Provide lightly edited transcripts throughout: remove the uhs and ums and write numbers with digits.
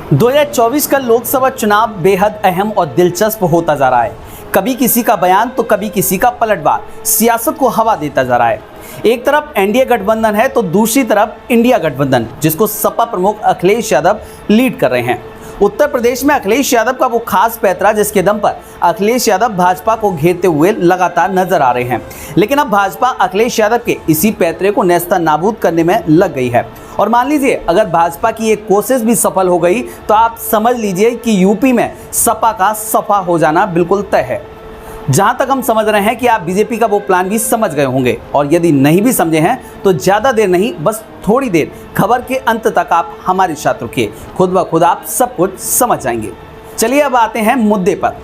2024 का लोकसभा चुनाव बेहद अहम और दिलचस्प होता जा रहा है। कभी किसी का बयान तो कभी किसी का पलटवार सियासत को हवा देता जा रहा है। एक तरफ एनडीए गठबंधन है तो दूसरी तरफ इंडिया गठबंधन, जिसको सपा प्रमुख अखिलेश यादव लीड कर रहे हैं। उत्तर प्रदेश में अखिलेश यादव का वो खास पैतरा जिसके दम पर अखिलेश यादव भाजपा को घेरते हुए लगातार नजर आ रहे हैं। लेकिन अब भाजपा अखिलेश यादव के इसी पैतरे को नेस्ता नाबूद करने में लग गई है। और मान लीजिए अगर भाजपा की एक कोशिश भी सफल हो गई तो आप समझ लीजिए कि यूपी में सपा का सफा हो जाना बिल्कुल तय है। जहां तक हम समझ रहे हैं कि आप बीजेपी का वो प्लान भी समझ गए होंगे, और यदि नहीं भी समझे हैं तो ज़्यादा देर नहीं, बस थोड़ी देर, खबर के अंत तक आप हमारे साथ रुकिए, खुद ब खुद आप सब कुछ समझ जाएंगे। चलिए अब आते हैं मुद्दे पर।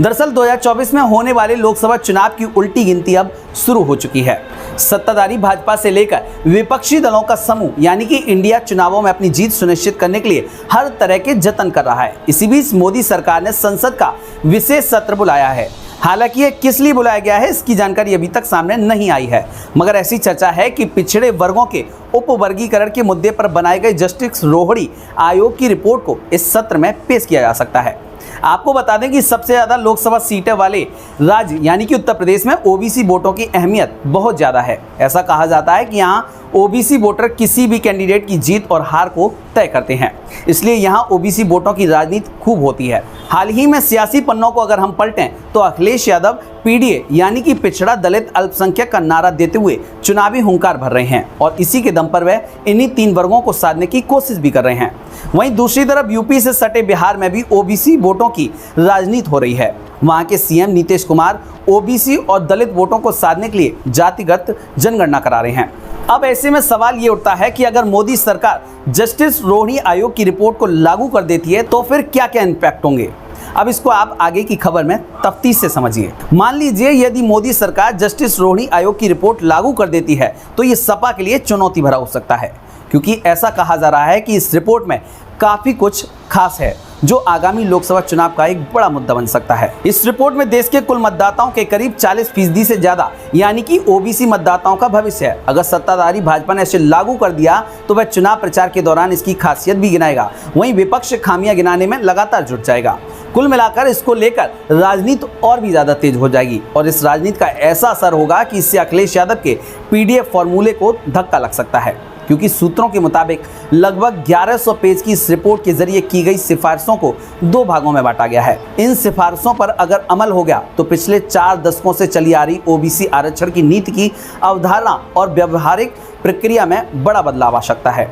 दरअसल 2024 में होने वाले लोकसभा चुनाव की उल्टी गिनती अब शुरू हो चुकी है। सत्ताधारी भाजपा से लेकर विपक्षी दलों का समूह यानी कि इंडिया चुनावों में अपनी जीत सुनिश्चित करने के लिए हर तरह के जतन कर रहा है। इसी बीच मोदी सरकार ने संसद का विशेष सत्र बुलाया है। हालांकि ये किस लिए बुलाया गया है इसकी जानकारी अभी तक सामने नहीं आई है, मगर ऐसी चर्चा है कि पिछड़े वर्गों के उपवर्गीकरण के मुद्दे पर बनाए गए जस्टिस रोहड़ी आयोग की रिपोर्ट को इस सत्र में पेश किया जा सकता है। आपको बता दें कि सबसे ज़्यादा लोकसभा सीटें वाले राज्य यानी कि उत्तर प्रदेश में ओबीसी वोटों की अहमियत बहुत ज़्यादा है। ऐसा कहा जाता है कि यहाँ ओबीसी वोटर किसी भी कैंडिडेट की जीत और हार को तय करते हैं, इसलिए यहाँ ओबीसी वोटों की राजनीति खूब होती है। हाल ही में सियासी पन्नों को अगर हम पलटें तो अखिलेश यादव पीडीए यानी कि पिछड़ा दलित अल्पसंख्यक का नारा देते हुए चुनावी हुंकार भर रहे हैं, और इसी के दम पर वह इन्हीं तीन वर्गों को साधने की कोशिश भी कर रहे हैं। वहीं दूसरी तरफ यूपी से सटे बिहार में भी ओबीसी वोटों की राजनीति हो रही है। वहां के सीएम नीतीश कुमार ओबीसी और दलित वोटों को साधने के लिए जातिगत जनगणना करा रहे हैं। अब ऐसे में सवाल ये उठता है कि अगर मोदी सरकार जस्टिस रोहड़ी आयोग की रिपोर्ट को लागू कर देती है तो फिर क्या क्या इम्पैक्ट होंगे। अब इसको आप आगे की खबर में तफ्तीश से समझिए। मान लीजिए यदि मोदी सरकार जस्टिस रोहड़ी आयोग की रिपोर्ट लागू कर देती है तो ये सपा के लिए चुनौती भरा हो सकता है, क्योंकि ऐसा कहा जा रहा है कि इस रिपोर्ट में काफ़ी कुछ खास है जो आगामी लोकसभा चुनाव का एक बड़ा मुद्दा बन सकता है। इस रिपोर्ट में देश के कुल मतदाताओं के करीब 40% से ज़्यादा यानी कि ओबीसी मतदाताओं का भविष्य है। अगर सत्ताधारी भाजपा ने इसे लागू कर दिया तो वह चुनाव प्रचार के दौरान इसकी खासियत भी गिनाएगा, वहीं विपक्ष खामियां गिनाने में लगातार जुट जाएगा। कुल मिलाकर इसको लेकर राजनीति और भी ज़्यादा तेज हो जाएगी, और इस राजनीति का ऐसा असर होगा कि इससे अखिलेश यादव के पीडीएफ फॉर्मूले को धक्का लग सकता है, क्योंकि सूत्रों के मुताबिक लगभग 1100 पेज की इस रिपोर्ट के जरिए की गई सिफारिशों को 2 भागों में बांटा गया है। इन सिफारिशों पर अगर अमल हो गया तो पिछले 4 दशकों से चली आ रही ओबीसी आरक्षण की नीति की अवधारणा और व्यवहारिक प्रक्रिया में बड़ा बदलाव आ सकता है।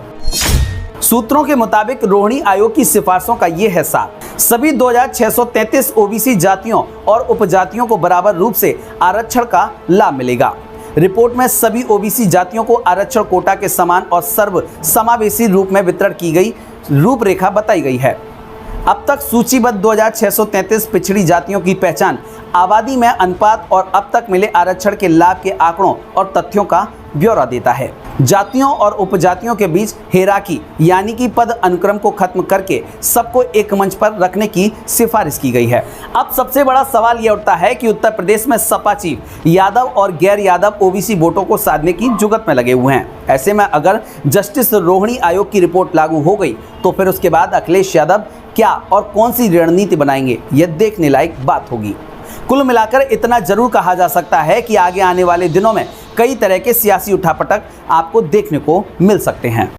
सूत्रों के मुताबिक रोहिणी आयोग की सिफारिशों का ये है सार: सभी 2633 ओबीसी जातियों और उपजातियों को बराबर रूप से आरक्षण का लाभ मिलेगा। रिपोर्ट में सभी ओबीसी जातियों को आरक्षण कोटा के समान और सर्व समावेशी रूप में वितरण की गई रूपरेखा बताई गई है। अब तक सूचीबद्ध 2633 पिछड़ी जातियों की पहचान आबादी में अनुपात और अब तक मिले आरक्षण के लाभ के आंकड़ों और तथ्यों का ब्यौरा देता है। जातियों और उपजातियों के बीच हेराकी यानी कि पद अनुक्रम को खत्म करके सबको एक मंच पर रखने की सिफारिश की गई है। अब सबसे बड़ा सवाल यह उठता है कि उत्तर प्रदेश में सपा चीफ यादव और गैर यादव ओबीसी वोटों को साधने की जुगत में लगे हुए हैं। ऐसे में अगर जस्टिस रोहिणी आयोग की रिपोर्ट लागू हो गई तो फिर उसके बाद अखिलेश यादव क्या और कौन सी रणनीति बनाएंगे, यह देखने लायक बात होगी। कुल मिलाकर इतना जरूर कहा जा सकता है कि आगे आने वाले दिनों में कई तरह के सियासी उठापटक आपको देखने को मिल सकते हैं।